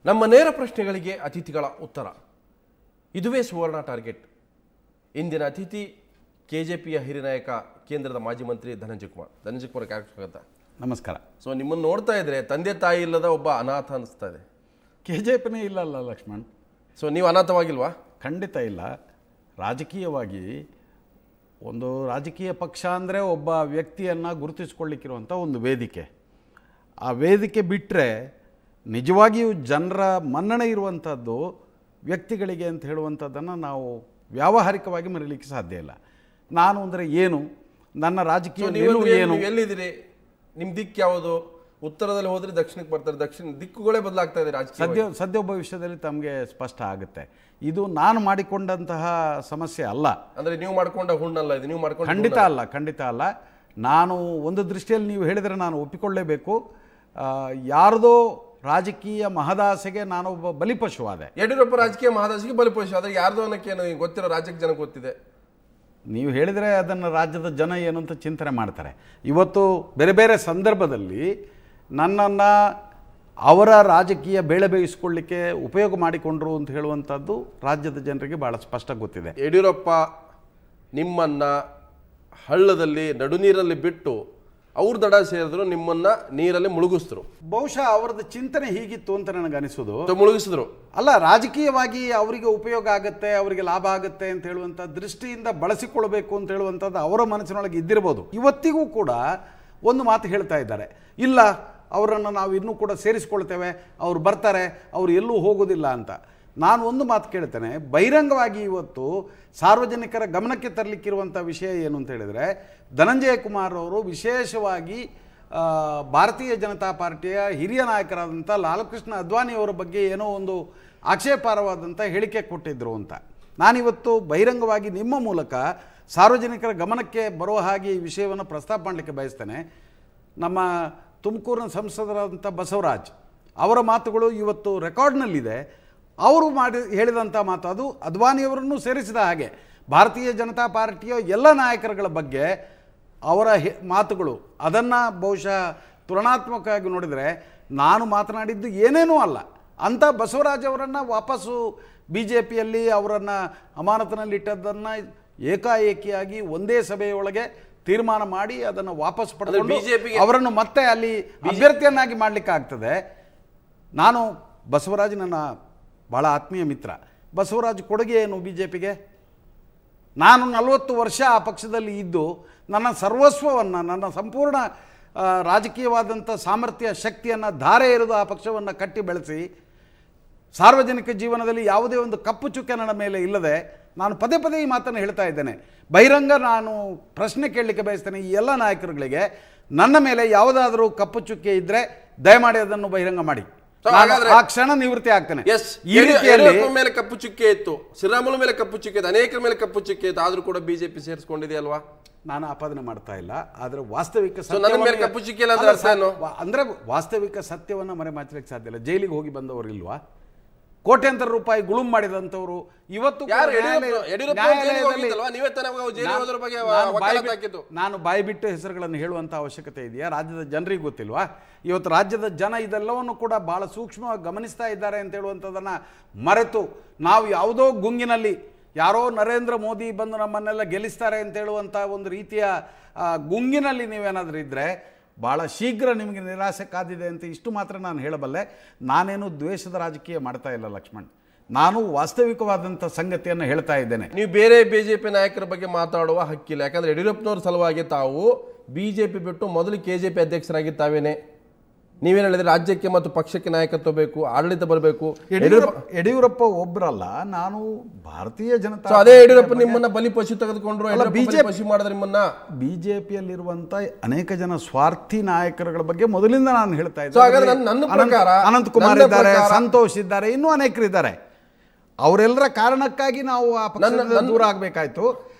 ನಮ್ಮ ನೇರ ಪ್ರಶ್ನೆಗಳಿಗೆ ಅತಿಥಿಗಳ ಉತ್ತರ. ಇದುವೇ ಸುವರ್ಣ ಟಾರ್ಗೆಟ್. ಇಂದಿನ ಅತಿಥಿ ಕೆಜೆಪಿಯ ಹಿರಿಯ ನಾಯಕ, ಕೇಂದ್ರದ ಮಾಜಿ ಮಂತ್ರಿ ಧನಂಜಯ ಕುಮಾರ್. ಧನಂಜಯ ಕುಮಾರ್ ಸ್ವಾಗತ. ನಮಸ್ಕಾರ. ಸೊ ನಿಮ್ಮನ್ನು ನೋಡ್ತಾ ಇದ್ರೆ ತಂದೆ ತಾಯಿ ಇಲ್ಲದ ಒಬ್ಬ ಅನಾಥ ಅನಿಸ್ತಾ ಇದೆ. ಕೆಜೆಪಿನೇ ಇಲ್ಲಲ್ಲ ಲಕ್ಷ್ಮಣ್. ಸೊ ನೀವು ಅನಾಥವಾಗಿಲ್ವಾ? ಖಂಡಿತ ಇಲ್ಲ. ರಾಜಕೀಯವಾಗಿ ಒಂದು ರಾಜಕೀಯ ಪಕ್ಷ ಅಂದರೆ ಒಬ್ಬ ವ್ಯಕ್ತಿಯನ್ನು ಗುರುತಿಸ್ಕೊಳ್ಳಿಕ್ಕಿರುವಂಥ ಒಂದು ವೇದಿಕೆ. ಆ ವೇದಿಕೆ ಬಿಟ್ಟರೆ ನಿಜವಾಗಿಯೂ ಜನರ ಮನ್ನಣೆ ಇರುವಂಥದ್ದು ವ್ಯಕ್ತಿಗಳಿಗೆ ಅಂತ ಹೇಳುವಂಥದ್ದನ್ನು ನಾವು ವ್ಯಾವಹಾರಿಕವಾಗಿ ಮರೀಲಿಕ್ಕೆ ಸಾಧ್ಯ ಇಲ್ಲ. ನಾನು ಅಂದರೆ ಏನು, ನನ್ನ ರಾಜಕೀಯ ನಿಲುವು ಏನು, ಎಲ್ಲಿದ್ದೀರಿ, ನಿಮ್ಮ ದಿಕ್ಕು ಯಾವುದು? ಉತ್ತರದಲ್ಲಿ ಹೋದ್ರೆ ದಕ್ಷಿಣಕ್ಕೆ ಬರ್ತಾರೆ, ದಕ್ಷಿಣ ದಿಕ್ಕುಗಳೇ ಬದಲಾಗ್ತಾ ಇದೆ ರಾಜಕೀಯ. ಸದ್ಯ ಭವಿಷ್ಯದಲ್ಲಿ ತಮಗೆ ಸ್ಪಷ್ಟ ಆಗುತ್ತೆ. ಇದು ನಾನು ಮಾಡಿಕೊಂಡಂತಹ ಸಮಸ್ಯೆ ಅಲ್ಲ. ಅಂದರೆ ನೀವು ಮಾಡ್ಕೊಂಡ ಹುಣ್ಣಲ್ಲ ಇದು, ನೀವು ಮಾಡ್ಕೊಂಡು ಖಂಡಿತ ಅಲ್ಲ. ನಾನು ಒಂದು ದೃಷ್ಟಿಯಲ್ಲಿ ನೀವು ಹೇಳಿದರೆ ನಾನು ಒಪ್ಪಿಕೊಳ್ಳೇಬೇಕು. ಯಾರದೋ ರಾಜಕೀಯ ಮಹದಾಸೆಗೆ ನಾನೊಬ್ಬ ಬಲಿಪಶುವಾದೆ. ಯಡಿಯೂರಪ್ಪ ರಾಜಕೀಯ ಮಹದಾಸೆಗೆ ಬಲಿಪಶು. ಆದರೆ ಯಾರ್ದೋ ಅನ್ನೋಕ್ಕೇನು ಗೊತ್ತಿರೋ ರಾಜ್ಯಕ್ಕೆ ಜನಕ್ಕೆ ಗೊತ್ತಿದೆ. ನೀವು ಹೇಳಿದರೆ ಅದನ್ನು ರಾಜ್ಯದ ಜನ ಏನು ಅಂತ ಚಿಂತನೆ ಮಾಡ್ತಾರೆ. ಇವತ್ತು ಬೇರೆ ಬೇರೆ ಸಂದರ್ಭದಲ್ಲಿ ನನ್ನನ್ನು ಅವರ ರಾಜಕೀಯ ಬೇಳೆ ಬೇಯಿಸ್ಕೊಳ್ಳಿಕ್ಕೆ ಉಪಯೋಗ ಮಾಡಿಕೊಂಡ್ರು ಅಂತ ಹೇಳುವಂಥದ್ದು ರಾಜ್ಯದ ಜನರಿಗೆ ಭಾಳ ಸ್ಪಷ್ಟ ಗೊತ್ತಿದೆ. ಯಡಿಯೂರಪ್ಪ ನಿಮ್ಮನ್ನು ಹಳ್ಳದಲ್ಲಿ ನಡುನೀರಲ್ಲಿ ಬಿಟ್ಟು ಅವ್ರ ದಡ ಸೇರಿದ್ರು, ನಿಮ್ಮನ್ನ ನೀರಲ್ಲಿ ಮುಳುಗಿಸಿದ್ರು. ಬಹುಶಃ ಅವರದ್ದು ಚಿಂತನೆ ಹೀಗಿತ್ತು ಅಂತ ನನಗನಿಸೋದು. ಮುಳುಗಿಸಿದ್ರು ಅಲ್ಲ, ರಾಜಕೀಯವಾಗಿ ಅವರಿಗೆ ಉಪಯೋಗ ಆಗುತ್ತೆ, ಅವರಿಗೆ ಲಾಭ ಆಗುತ್ತೆ ಅಂತ ಹೇಳುವಂಥ ದೃಷ್ಟಿಯಿಂದ ಬಳಸಿಕೊಳ್ಬೇಕು ಅಂತ ಹೇಳುವಂಥದ್ದು ಅವರ ಮನಸ್ಸಿನೊಳಗೆ ಇದ್ದಿರ್ಬೋದು. ಇವತ್ತಿಗೂ ಕೂಡ ಒಂದು ಮಾತು ಹೇಳ್ತಾ ಇದ್ದಾರೆ, ಇಲ್ಲ ಅವರನ್ನು ನಾವು ಇನ್ನೂ ಕೂಡ ಸೇರಿಸ್ಕೊಳ್ತೇವೆ, ಅವ್ರು ಬರ್ತಾರೆ, ಅವರು ಎಲ್ಲೂ ಹೋಗೋದಿಲ್ಲ ಅಂತ. ನಾನು ಒಂದು ಮಾತು ಕೇಳ್ತೇನೆ, ಬಹಿರಂಗವಾಗಿ ಇವತ್ತು ಸಾರ್ವಜನಿಕರ ಗಮನಕ್ಕೆ ತರಲಿಕ್ಕಿರುವಂಥ ವಿಷಯ ಏನು ಅಂತ ಹೇಳಿದರೆ, ಧನಂಜಯ ಕುಮಾರ್ ಅವರು ವಿಶೇಷವಾಗಿ ಭಾರತೀಯ ಜನತಾ ಪಾರ್ಟಿಯ ಹಿರಿಯ ನಾಯಕರಾದಂಥ ಲಾಲ್ಕೃಷ್ಣ ಅದ್ವಾನಿಯವರ ಬಗ್ಗೆ ಏನೋ ಒಂದು ಆಕ್ಷೇಪಾರ್ಹವಾದಂಥ ಹೇಳಿಕೆ ಕೊಟ್ಟಿದ್ದರು ಅಂತ. ನಾನಿವತ್ತು ಬಹಿರಂಗವಾಗಿ ನಿಮ್ಮ ಮೂಲಕ ಸಾರ್ವಜನಿಕರ ಗಮನಕ್ಕೆ ಬರುವ ಹಾಗೆ ಈ ವಿಷಯವನ್ನು ಪ್ರಸ್ತಾಪ ಮಾಡಲಿಕ್ಕೆ ಬಯಸ್ತೇನೆ. ನಮ್ಮ ತುಮಕೂರಿನ ಸಂಸದರಾದಂಥ ಬಸವರಾಜ್ ಅವರ ಮಾತುಗಳು ಇವತ್ತು ರೆಕಾರ್ಡ್ನಲ್ಲಿದೆ. ಅವರು ಹೇಳಿದಂಥ ಮಾತು ಅದು ಅದ್ವಾನಿಯವರನ್ನು ಸೇರಿಸಿದ ಹಾಗೆ ಭಾರತೀಯ ಜನತಾ ಪಾರ್ಟಿಯ ಎಲ್ಲ ನಾಯಕರುಗಳ ಬಗ್ಗೆ ಅವರ ಮಾತುಗಳು, ಅದನ್ನು ಬಹುಶಃ ತುಲನಾತ್ಮಕವಾಗಿ ನೋಡಿದರೆ ನಾನು ಮಾತನಾಡಿದ್ದು ಏನೇನೂ ಅಲ್ಲ ಅಂಥ ಬಸವರಾಜ್ ಅವರನ್ನು ವಾಪಸ್ಸು BJPಯಲ್ಲಿ ಅವರನ್ನು ಅಮಾನತಿನಲ್ಲಿಟ್ಟದ್ದನ್ನು ಏಕಾಏಕಿಯಾಗಿ ಒಂದೇ ಸಭೆಯೊಳಗೆ ತೀರ್ಮಾನ ಮಾಡಿ ಅದನ್ನು ವಾಪಸ್ ಪಡೆದು ಅವರನ್ನು ಮತ್ತೆ ಅಲ್ಲಿ ಅಭ್ಯರ್ಥಿಯನ್ನಾಗಿ ಮಾಡಲಿಕ್ಕೆ ಆಗ್ತದೆ. ನಾನು ಬಸವರಾಜ್ ನನ್ನ ಭಾಳ ಆತ್ಮೀಯ ಮಿತ್ರ. ಬಸವರಾಜ್ ಕೊಡುಗೆ ಏನು BJPಗೆ? ನಾನು 40 ವರ್ಷ ಆ ಪಕ್ಷದಲ್ಲಿ ಇದ್ದು ನನ್ನ ಸರ್ವಸ್ವವನ್ನು, ನನ್ನ ಸಂಪೂರ್ಣ ರಾಜಕೀಯವಾದಂಥ ಸಾಮರ್ಥ್ಯ ಶಕ್ತಿಯನ್ನು ಧಾರೆ ಎರೆದು ಆ ಪಕ್ಷವನ್ನು ಕಟ್ಟಿ ಬೆಳೆಸಿ ಸಾರ್ವಜನಿಕ ಜೀವನದಲ್ಲಿ ಯಾವುದೇ ಒಂದು ಕಪ್ಪು ಚುಕ್ಕೆ ನನ್ನ ಮೇಲೆ ಇಲ್ಲದೆ ನಾನು ಪದೇ ಪದೇ ಈ ಮಾತನ್ನು ಹೇಳ್ತಾ ಇದ್ದೇನೆ. ಬಹಿರಂಗ ನಾನು ಪ್ರಶ್ನೆ ಕೇಳಲಿಕ್ಕೆ ಬಯಸ್ತೇನೆ ಈ ಎಲ್ಲ ನಾಯಕರುಗಳಿಗೆ, ನನ್ನ ಮೇಲೆ ಯಾವುದಾದರೂ ಕಪ್ಪು ಚುಕ್ಕೆ ಇದ್ದರೆ ದಯಮಾಡಿ ಅದನ್ನು ಬಹಿರಂಗ ಮಾಡಿ, ಆ ಕ್ಷಣ ನಿವೃತ್ತಿ ಆಗ್ತೇನೆ. ಈ ರೀತಿಯಲ್ಲಿ ಮೇಲೆ ಕಪ್ಪು ಚುಕ್ಕೆ ಇತ್ತು, ಶ್ರೀರಾಮುಲು ಮೇಲೆ ಕಪ್ಪು ಚುಕ್ಕೆ ಇತ್ತು, ಅನೇಕರ ಮೇಲೆ ಕಪ್ಪು ಚುಕ್ಕೆ ಇತ್ತು, ಆದ್ರೂ ಕೂಡ BJP ಸೇರಿಸ್ಕೊಂಡಿದೆಯಲ್ವಾ? ನಾನು ಆಪಾದನೆ ಮಾಡ್ತಾ ಇಲ್ಲ, ಆದರೆ ವಾಸ್ತವಿಕ ಅಂದ್ರೆ ವಾಸ್ತವಿಕ ಸತ್ಯವನ್ನು ಮರೆಮಾಚಲಿಕ್ಕೆ ಸಾಧ್ಯ ಇಲ್ಲ. ಜೈಲಿಗೆ ಹೋಗಿ ಬಂದವರು ಇಲ್ವಾ? ಕೋಟ್ಯಾಂತರ ರೂಪಾಯಿ ಗುಳುಂ ಮಾಡಿದಂಥವರು ಇವತ್ತು ನಾನು ಬಾಯಿ ಬಿಟ್ಟು ಹೆಸರುಗಳನ್ನು ಹೇಳುವಂಥ ಅವಶ್ಯಕತೆ ಇದೆಯಾ? ರಾಜ್ಯದ ಜನರಿಗೆ ಗೊತ್ತಿಲ್ವಾ? ಇವತ್ತು ರಾಜ್ಯದ ಜನ ಇದೆಲ್ಲವನ್ನು ಕೂಡ ಭಾಳ ಸೂಕ್ಷ್ಮವಾಗಿ ಗಮನಿಸ್ತಾ ಇದ್ದಾರೆ ಅಂತ ಹೇಳುವಂಥದ್ದನ್ನು ಮರೆತು ನಾವು ಯಾವುದೋ ಗುಂಗಿನಲ್ಲಿ ಯಾರೋ ನರೇಂದ್ರ ಮೋದಿ ಬಂದು ನಮ್ಮನ್ನೆಲ್ಲ ಗೆಲ್ಲಿಸ್ತಾರೆ ಅಂತ ಹೇಳುವಂಥ ಒಂದು ರೀತಿಯ ಗುಂಗಿನಲ್ಲಿ ನೀವೇನಾದರೂ ಇದ್ದರೆ ಭಾಳ ಶೀಘ್ರ ನಿಮಗೆ ನಿರಾಸೆ ಕಾದಿದೆ ಅಂತ ಇಷ್ಟು ಮಾತ್ರ ನಾನು ಹೇಳಬಲ್ಲೆ. ನಾನೇನು ದ್ವೇಷದ ರಾಜಕೀಯ ಮಾಡ್ತಾ ಇಲ್ಲ ಲಕ್ಷ್ಮಣ್, ನಾನು ವಾಸ್ತವಿಕವಾದಂಥ ಸಂಗತಿಯನ್ನು ಹೇಳ್ತಾ ಇದ್ದೇನೆ. ನೀವು ಬೇರೆ BJP ನಾಯಕರ ಬಗ್ಗೆ ಮಾತಾಡುವ ಹಕ್ಕಿಲ್ಲ, ಯಾಕಂದರೆ ಯಡಿಯೂರಪ್ಪನವ್ರ ಸಲುವಾಗಿ ತಾವು BJP ಬಿಟ್ಟು ಮೊದಲು KJP ಅಧ್ಯಕ್ಷರಾಗಿ ತಾವೇನೆ ನೀವೇನು ಹೇಳಿದ್ರೆ, ರಾಜ್ಯಕ್ಕೆ ಮತ್ತು ಪಕ್ಷಕ್ಕೆ ನಾಯಕತ್ವ ಬೇಕು, ಆಡಳಿತ ಬರಬೇಕು. ಯಡಿಯೂರಪ್ಪ ಒಬ್ಬರಲ್ಲ, ನಾನು ಭಾರತೀಯ ಜನತಾ ಅದೇ ಯಡಿಯೂರಪ್ಪ ನಿಮ್ಮನ್ನ ಬಲಿಪಶು ತೆಗೆದುಕೊಂಡ್ರು, BJP ಮಾಡಿದ್ರೆ ನಿಮ್ಮನ್ನ. BJPಯಲ್ಲಿರುವಂಥ ಅನೇಕ ಜನ ಸ್ವಾರ್ಥಿ ನಾಯಕರುಗಳ ಬಗ್ಗೆ ಮೊದಲಿಂದ ನಾನು ಹೇಳ್ತಾ ಇದ್ದೆ. ಅನಂತಕುಮಾರ್ ಇದ್ದಾರೆ, ಸಂತೋಷ್ ಇದ್ದಾರೆ, ಇನ್ನೂ ಅನೇಕರಿದ್ದಾರೆ. ಅವರೆಲ್ಲರ ಕಾರಣಕ್ಕಾಗಿ ನಾವು ಆ ಪಕ್ಷದಿಂದ ದೂರ ಆಗಬೇಕಾಯ್ತು.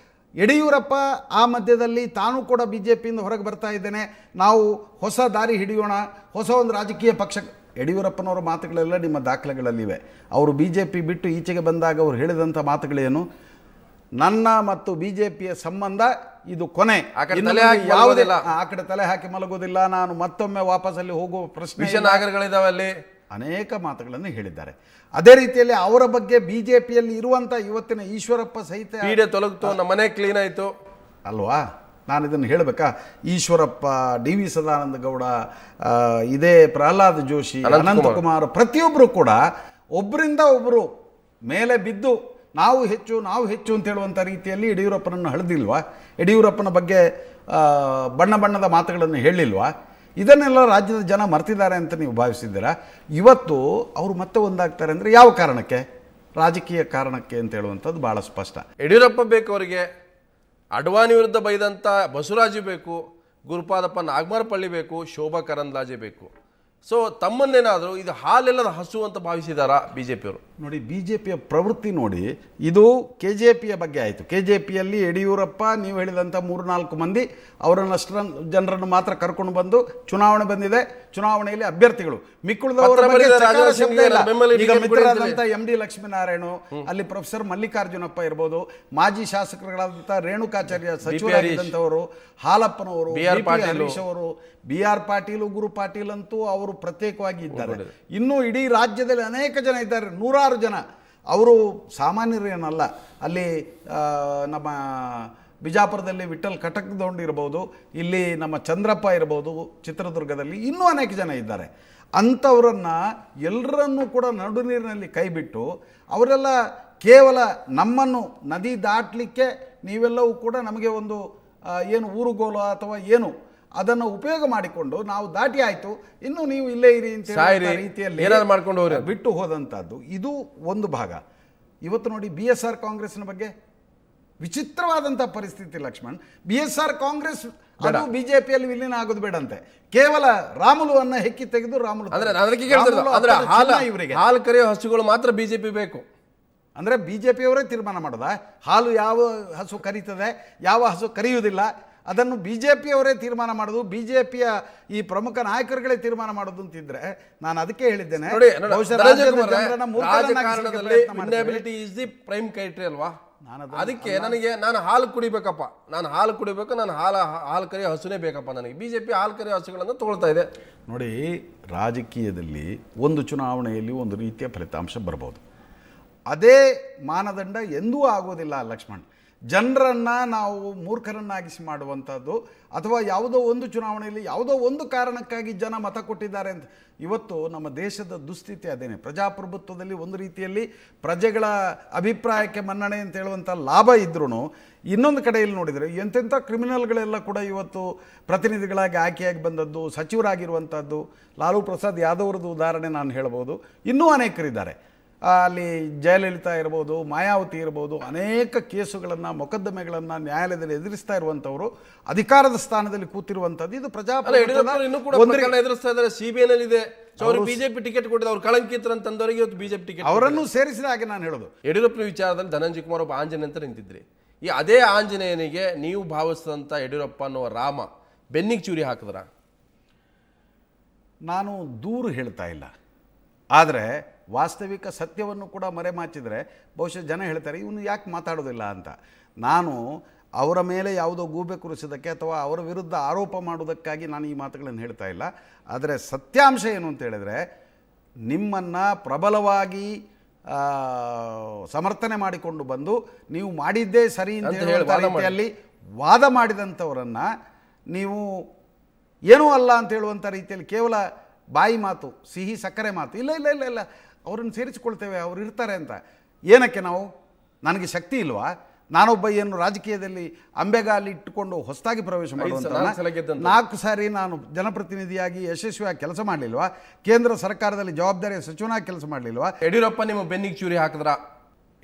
ಯಡಿಯೂರಪ್ಪ ಆ ಮಧ್ಯದಲ್ಲಿ ತಾನು ಕೂಡ BJPಯಿಂದ ಹೊರಗೆ ಬರ್ತಾ ಇದ್ದೇನೆ, ನಾವು ಹೊಸ ದಾರಿ ಹಿಡಿಯೋಣ, ಹೊಸ ಒಂದು ರಾಜಕೀಯ ಪಕ್ಷ. ಯಡಿಯೂರಪ್ಪನವರ ಮಾತುಗಳೆಲ್ಲ ನಿಮ್ಮ ದಾಖಲೆಗಳಲ್ಲಿವೆ. ಅವರು BJP ಬಿಟ್ಟು ಈಚೆಗೆ ಬಂದಾಗ ಅವರು ಹೇಳಿದಂಥ ಮಾತುಗಳೇನು? ನನ್ನ ಮತ್ತು BJPಯ ಸಂಬಂಧ ಇದು ಕೊನೆ, ಯಾವುದೇ ಆ ಕಡೆ ತಲೆ ಹಾಕಿ ಮಲಗೋದಿಲ್ಲ, ನಾನು ಮತ್ತೊಮ್ಮೆ ವಾಪಸ್ಸಲ್ಲಿ ಹೋಗುವ ಪ್ರಶ್ನೆ. ನಾಗರಿಗಳಿದಾವೆ ಅಲ್ಲಿ, ಅನೇಕ ಮಾತುಗಳನ್ನು ಹೇಳಿದ್ದಾರೆ. ಅದೇ ರೀತಿಯಲ್ಲಿ ಅವರ ಬಗ್ಗೆ BJPಯಲ್ಲಿ ಇರುವಂಥ ಇವತ್ತಿನ ಈಶ್ವರಪ್ಪ ಸಹಿತ ಪೀಡೆ ತೊಲಗ್ತು, ನಮ್ಮ ಮನೆ ಕ್ಲೀನ್ ಆಯಿತು ಅಲ್ವಾ, ನಾನು ಇದನ್ನು ಹೇಳಬೇಕಾ? ಈಶ್ವರಪ್ಪ, DV ಸದಾನಂದ ಗೌಡ, ಇದೇ ಪ್ರಹ್ಲಾದ್ ಜೋಶಿ, ಅನಂತಕುಮಾರ್, ಪ್ರತಿಯೊಬ್ಬರು ಕೂಡ ಒಬ್ಬರಿಂದ ಒಬ್ಬರು ಮೇಲೆ ಬಿದ್ದು ನಾವು ಹೆಚ್ಚು ಅಂತ ಹೇಳುವಂಥ ರೀತಿಯಲ್ಲಿ ಯಡಿಯೂರಪ್ಪನನ್ನು ಹಳೆದಿಲ್ವಾ? ಯಡಿಯೂರಪ್ಪನ ಬಗ್ಗೆ ಬಣ್ಣ ಬಣ್ಣದ ಮಾತುಗಳನ್ನು ಹೇಳಿಲ್ವಾ? ಇದನ್ನೆಲ್ಲ ರಾಜ್ಯದ ಜನ ಮರ್ತಿದ್ದಾರೆ ಅಂತ ನೀವು ಭಾವಿಸಿದ್ದೀರಾ? ಇವತ್ತು ಅವರು ಮತ್ತೆ ಒಂದಾಗ್ತಾರೆ ಅಂದರೆ ಯಾವ ಕಾರಣಕ್ಕೆ? ರಾಜಕೀಯ ಕಾರಣಕ್ಕೆ ಅಂತ ಹೇಳುವಂಥದ್ದು ಭಾಳ ಸ್ಪಷ್ಟ. ಯಡಿಯೂರಪ್ಪ ಬೇಕು ಅವರಿಗೆ, ಅಡ್ವಾಣಿ ವಿರುದ್ಧ ಬೈದಂಥ ಬಸವರಾಜು ಬೇಕು, ಗುರುಪಾದಪ್ಪ ನಾಗಮಾರಪಳ್ಳಿ ಬೇಕು, ಶೋಭಾ ಕರಂದ್ಲಾಜೆ ಬೇಕು. ಸೊ ತಮ್ಮನ್ನೇನಾದರೂ ಇದು ಹಾಲೆಲ್ಲದ ಹಸು ಅಂತ ಭಾವಿಸಿದಾರಾ BJPಯವರು? ನೋಡಿ, BJPಯ ಪ್ರವೃತ್ತಿ ನೋಡಿ, ಇದು KJPಯ ಬಗ್ಗೆ ಆಯಿತು. KJPಯಲ್ಲಿ ಯಡಿಯೂರಪ್ಪ ನೀವು ಹೇಳಿದಂಥ 3-4 ಮಂದಿ ಅವರನ್ನಷ್ಟು ಜನರನ್ನು ಮಾತ್ರ ಕರ್ಕೊಂಡು ಬಂದು ಚುನಾವಣೆ ಬಂದಿದೆ, ಚುನಾವಣೆಯಲ್ಲಿ ಅಭ್ಯರ್ಥಿಗಳು ಮಿಕ್ಕುಳಿದವರ ಈಗ ಮಿತ್ರರಾದಂಥ MD ಲಕ್ಷ್ಮೀನಾರಾಯಣ, ಅಲ್ಲಿ ಪ್ರೊಫೆಸರ್ ಮಲ್ಲಿಕಾರ್ಜುನಪ್ಪ ಇರ್ಬೋದು, ಮಾಜಿ ಶಾಸಕರುಗಳಾದಂಥ ರೇಣುಕಾಚಾರ್ಯ ಸಚಿವರಾಗಿದ್ದಂಥವರು, ಹಾಲಪ್ಪನವರು, ಹರೀಶ್ ಅವರು, BR ಪಾಟೀಲ್, ಗುರು ಪಾಟೀಲ್ ಅಂತೂ ಅವರು ಪ್ರತ್ಯೇಕವಾಗಿ ಇದ್ದಾರೆ. ಇನ್ನೂ ಇಡೀ ರಾಜ್ಯದಲ್ಲಿ ಅನೇಕ ಜನ ಇದ್ದಾರೆ, 100 ಜನ. ಅವರು ಸಾಮಾನ್ಯರೇನಲ್ಲ. ಅಲ್ಲಿ ನಮ್ಮ ಬಿಜಾಪುರದಲ್ಲಿ ವಿಠಲ್ ಕಟಕ್ದೊಂಡು ಇರ್ಬೋದು, ಇಲ್ಲಿ ನಮ್ಮ ಚಂದ್ರಪ್ಪ ಇರ್ಬೋದು, ಚಿತ್ರದುರ್ಗದಲ್ಲಿ ಇನ್ನೂ ಅನೇಕ ಜನ ಇದ್ದಾರೆ. ಅಂಥವರನ್ನು ಎಲ್ಲರನ್ನೂ ಕೂಡ ನಡು ನೀರಿನಲ್ಲಿ ಕೈಬಿಟ್ಟು ಅವರೆಲ್ಲ ಕೇವಲ ನಮ್ಮನ್ನು ನದಿ ದಾಟಲಿಕ್ಕೆ ನೀವೆಲ್ಲವೂ ಕೂಡ ನಮಗೆ ಒಂದು ಏನು ಊರುಗೋಲು ಅಥವಾ ಏನು ಅದನ್ನು ಉಪಯೋಗ ಮಾಡಿಕೊಂಡು ನಾವು ದಾಟಿ ಆಯಿತು, ಇನ್ನು ನೀವು ಇಲ್ಲೇ ಇರಿ ಅಂತ ರೀತಿಯಲ್ಲಿ ಮಾಡ್ಕೊಂಡು ಬಿಟ್ಟು ಹೋದಂಥದ್ದು ಇದು ಒಂದು ಭಾಗ. ಇವತ್ತು ನೋಡಿ BSR ಕಾಂಗ್ರೆಸ್ನ ಬಗ್ಗೆ ವಿಚಿತ್ರವಾದಂಥ ಪರಿಸ್ಥಿತಿ ಲಕ್ಷ್ಮಣ್. BSR ಕಾಂಗ್ರೆಸ್ ಅದು BJPಯಲ್ಲಿ ವಿಲೀನ ಆಗೋದು ಬೇಡಂತೆ, ಕೇವಲ ರಾಮುಲುವನ್ನ ಹೆಕ್ಕಿ ತೆಗೆದು ರಾಮುಲು ಹಾಲು ಕರೆಯೋ ಹಸುಗಳು ಮಾತ್ರ BJP ಬೇಕು ಅಂದರೆ BJPಯವರೇ ತೀರ್ಮಾನ ಮಾಡೋದಾ? ಹಾಲು ಯಾವ ಹಸು ಕರೀತದೆ, ಯಾವ ಹಸು ಕರೆಯುವುದಿಲ್ಲ, ಅದನ್ನು BJPಯವರೇ ತೀರ್ಮಾನ ಮಾಡೋದು, BJPಯ ಈ ಪ್ರಮುಖ ನಾಯಕರುಗಳೇ ತೀರ್ಮಾನ ಮಾಡೋದು ಅಂತಿದ್ರೆ ನಾನು ಅದಕ್ಕೆ ಹೇಳಿದ್ದೇನೆ. ಪ್ರೈಮ್ ಕ್ರೈಟೀರಿಯಾ ಅಲ್ವಾ? ಅದಕ್ಕೆ ನಾನು ಹಾಲು ಕುಡಿಬೇಕಪ್ಪ, ನಾನು ಹಾಲು ಕರೆಯೋ ಹಸುನೇ ಬೇಕಪ್ಪ, ನನಗೆ BJP ಹಾಲು ಕರೆಯೋ ಹಸುಗಳನ್ನು ತಗೊಳ್ತಾ ಇದೆ. ನೋಡಿ, ರಾಜಕೀಯದಲ್ಲಿ ಒಂದು ಚುನಾವಣೆಯಲ್ಲಿ ಒಂದು ರೀತಿಯ ಫಲಿತಾಂಶ ಬರ್ಬೋದು, ಅದೇ ಮಾನದಂಡ ಎಂದೂ ಆಗೋದಿಲ್ಲ ಲಕ್ಷ್ಮಣ್. ಜನರನ್ನು ನಾವು ಮೂರ್ಖರನ್ನಾಗಿಸಿ ಮಾಡುವಂಥದ್ದು ಅಥವಾ ಯಾವುದೋ ಒಂದು ಚುನಾವಣೆಯಲ್ಲಿ ಯಾವುದೋ ಒಂದು ಕಾರಣಕ್ಕಾಗಿ ಜನ ಮತ ಕೊಟ್ಟಿದ್ದಾರೆ ಅಂತ. ಇವತ್ತು ನಮ್ಮ ದೇಶದ ದುಸ್ಥಿತಿ ಅದೇನೆ. ಪ್ರಜಾಪ್ರಭುತ್ವದಲ್ಲಿ ಒಂದು ರೀತಿಯಲ್ಲಿ ಪ್ರಜೆಗಳ ಅಭಿಪ್ರಾಯಕ್ಕೆ ಮನ್ನಣೆ ಅಂತ ಹೇಳುವಂಥ ಲಾಭ ಇದ್ರೂ ಇನ್ನೊಂದು ಕಡೆಯಲ್ಲಿ ನೋಡಿದರೆ ಎಂತೆಂಥ ಕ್ರಿಮಿನಲ್ಗಳೆಲ್ಲ ಕೂಡ ಇವತ್ತು ಪ್ರತಿನಿಧಿಗಳಾಗಿ ಆಯ್ಕೆಯಾಗಿ ಬಂದದ್ದು, ಸಚಿವರಾಗಿರುವಂಥದ್ದು. ಲಾಲೂ ಪ್ರಸಾದ್ ಯಾದವ್ರದ್ದು ಉದಾಹರಣೆ ನಾನು ಹೇಳ್ಬೋದು, ಇನ್ನೂ ಅನೇಕರಿದ್ದಾರೆ. ಅಲ್ಲಿ ಜಯಲಲಿತಾ ಇರ್ಬೋದು, ಮಾಯಾವತಿ ಇರ್ಬೋದು, ಅನೇಕ ಕೇಸುಗಳನ್ನು, ಮೊಕದ್ದಮೆಗಳನ್ನು ನ್ಯಾಯಾಲಯದಲ್ಲಿ ಎದುರಿಸ್ತಾ ಇರುವಂಥವರು, ಅಧಿಕಾರದ ಸ್ಥಾನದಲ್ಲಿ ಕೂತಿರುವಂಥದ್ದು. ಇದು BJP ಟಿಕೆಟ್ ಕೊಟ್ಟಿದ್ದು ಅವ್ರು ಕಳಂಕಿತರು ಅಂತಂದವರಿಗೆ ಇವತ್ತು BJP ಟಿಕೆಟ್ ಅವರನ್ನು ಸೇರಿಸಿದ ಹಾಗೆ ನಾನು ಹೇಳೋದು. ಯಡಿಯೂರಪ್ಪನ ವಿಚಾರದಲ್ಲಿ ಧನಂಜಯ ಕುಮಾರ್ ಒಬ್ಬ ಆಂಜನೇಯ ಅಂತ ನಿಂತಿದ್ರಿ. ಈ ಅದೇ ಆಂಜನೇಯನಿಗೆ ನೀವು ಭಾವಿಸಿದಂಥ ಯಡಿಯೂರಪ್ಪ ಅನ್ನುವ ರಾಮ ಬೆನ್ನಿಗೆ ಚೂರಿ ಹಾಕಿದ್ರ? ನಾನು ದೂರು ಹೇಳ್ತಾ ಇಲ್ಲ, ಆದರೆ ವಾಸ್ತವಿಕ ಸತ್ಯವನ್ನು ಕೂಡ ಮರೆಮಾಚಿದರೆ ಬಹುಶಃ ಜನ ಹೇಳ್ತಾರೆ ಇವನು ಯಾಕೆ ಮಾತಾಡೋದಿಲ್ಲ ಅಂತ. ನಾನು ಅವರ ಮೇಲೆ ಯಾವುದೋ ಗೂಬೆ ಕುರಿಸೋದಕ್ಕೆ ಅಥವಾ ಅವರ ವಿರುದ್ಧ ಆರೋಪ ಮಾಡೋದಕ್ಕಾಗಿ ನಾನು ಈ ಮಾತುಗಳನ್ನು ಹೇಳ್ತಾ ಇಲ್ಲ. ಆದರೆ ಸತ್ಯಾಂಶ ಏನು ಅಂತ ಹೇಳಿದ್ರೆ, ನಿಮ್ಮನ್ನು ಪ್ರಬಲವಾಗಿ ಸಮರ್ಥನೆ ಮಾಡಿಕೊಂಡು ಬಂದು ನೀವು ಮಾಡಿದ್ದೇ ಸರಿ ಅಂತ ಹೇಳುವಂಥ ರೀತಿಯಲ್ಲಿ ವಾದ ಮಾಡಿದಂಥವರನ್ನು ನೀವು ಏನೂ ಅಲ್ಲ ಅಂತ ಹೇಳುವಂಥ ರೀತಿಯಲ್ಲಿ ಕೇವಲ ಬಾಯಿ ಮಾತು, ಸಿಹಿ ಸಕ್ಕರೆ ಮಾತು, ಇಲ್ಲ ಇಲ್ಲ ಇಲ್ಲ ಇಲ್ಲ ಅವ್ರನ್ನ ಸೇರಿಸಿಕೊಳ್ತೇವೆ, ಅವ್ರು ಇರ್ತಾರೆ ಅಂತ. ಏನಕ್ಕೆ ನಾವು, ನನಗೆ ಶಕ್ತಿ ಇಲ್ವಾ? ನಾನೊಬ್ಬ ಏನು ರಾಜಕೀಯದಲ್ಲಿ ಅಂಬೆಗಾಲಿ ಇಟ್ಟುಕೊಂಡು ಹೊಸದಾಗಿ ಪ್ರವೇಶ ಮಾಡುವಂಥ 4 ಸಾರಿ ನಾನು ಜನಪ್ರತಿನಿಧಿಯಾಗಿ ಯಶಸ್ವಿಯಾಗಿ ಕೆಲಸ ಮಾಡಲಿಲ್ವಾ? ಕೇಂದ್ರ ಸರ್ಕಾರದಲ್ಲಿ ಜವಾಬ್ದಾರಿಯ ಸಚಿವನಾಗಿ ಕೆಲಸ ಮಾಡಲಿಲ್ವಾ? ಯಡಿಯೂರಪ್ಪ ನಿಮ್ಮ ಬೆನ್ನಿಗೆ ಚೂರಿ ಹಾಕಿದ್ರ?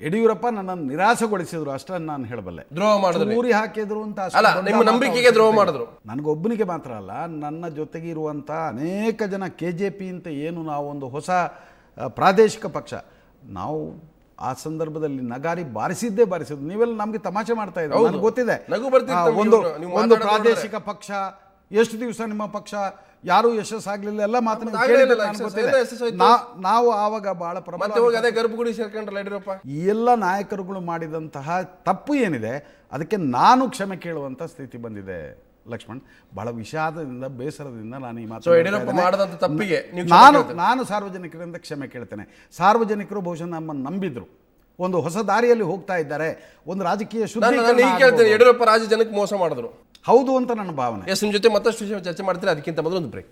ಯಡಿಯೂರಪ್ಪ ನನ್ನನ್ನು ನಿರಾಸೆಗೊಳಿಸಿದ್ರು, ಅಷ್ಟನ್ನು ನಾನು ಹೇಳಬಲ್ಲೆ. ದ್ರೋಹ ಮಾಡಿದ್ರು, ಚೂರಿ ಹಾಕಿದ್ರು ಅಂತ ನಿಮ್ಮ ನಂಬಿಕೆಗೆ ದ್ರೋಹ ಮಾಡಿದ್ರು. ನನಗೊಬ್ಬನಿಗೆ ಮಾತ್ರ ಅಲ್ಲ, ನನ್ನ ಜೊತೆಗೆ ಇರುವಂಥ ಅನೇಕ ಜನ KJP ಅಂತ ಏನು ನಾವೊಂದು ಹೊಸ ಪ್ರಾದೇಶಿಕ ಪಕ್ಷ, ನಾವು ಆ ಸಂದರ್ಭದಲ್ಲಿ ನಗಾರಿ ಬಾರಿಸಿದ್ದು. ನೀವೆಲ್ಲ ನಮಗೆ ತಮಾಷೆ ಮಾಡ್ತಾ ಇದ್ದೀವಿ, ನನಗೆ ಗೊತ್ತಿದೆ. ಒಂದು ಪ್ರಾದೇಶಿಕ ಪಕ್ಷ, ಎಷ್ಟು ದಿವಸ ನಿಮ್ಮ ಪಕ್ಷ, ಯಾರೂ ಯಶಸ್ಸಾಗಲಿಲ್ಲ, ಎಲ್ಲ ಮಾತನ್ನು ನಾವು ಆವಾಗ ಬಹಳ ಗರ್ಭಗುಡಿ ಸೇರ್ಕೊಂಡ್ರಲ್ಲ ಯಡಿಯೂರಪ್ಪ. ಈ ಎಲ್ಲ ನಾಯಕರುಗಳು ಮಾಡಿದಂತಹ ತಪ್ಪು ಏನಿದೆ ಅದಕ್ಕೆ ನಾನು ಕ್ಷಮೆ ಕೇಳುವಂಥ ಸ್ಥಿತಿ ಬಂದಿದೆ ಲಕ್ಷ್ಮಣ್, ಬಹಳ ವಿಷಾದದಿಂದ ಬೇಸರದಿಂದ ನಾನು ಈ ಸೊ ಯಡಿಯೂರಪ್ಪ ಮಾಡದಂತ ತಪ್ಪಿಗೆ ನೀವು ನಾನು ಸಾರ್ವಜನಿಕರಿಂದ ಕ್ಷಮೆ ಕೇಳ್ತೇನೆ. ಸಾರ್ವಜನಿಕರು ಬಹುಶಃ ನಮ್ಮನ್ನು ನಂಬಿದ್ರು, ಒಂದು ಹೊಸ ದಾರಿಯಲ್ಲಿ ಹೋಗ್ತಾ ಇದ್ದಾರೆ, ಒಂದು ರಾಜಕೀಯ ಕೇಳ್ತೇನೆ, ಯಡಿಯೂರಪ್ಪ ರಾಜ್ಯ ಜನಕ್ಕೆ ಮೋಸ ಮಾಡಿದ್ರು ಹೌದು ಅಂತ ನನ್ನ ಭಾವನೆ. ಎಸ್, ನಿಮ್ಮ ಜೊತೆ ಮತ್ತಷ್ಟು ವಿಷಯ ಚರ್ಚೆ ಮಾಡ್ತೀರಾ. ಅದಕ್ಕಿಂತ ಮೊದಲು ಒಂದು ಬ್ರೇಕ್.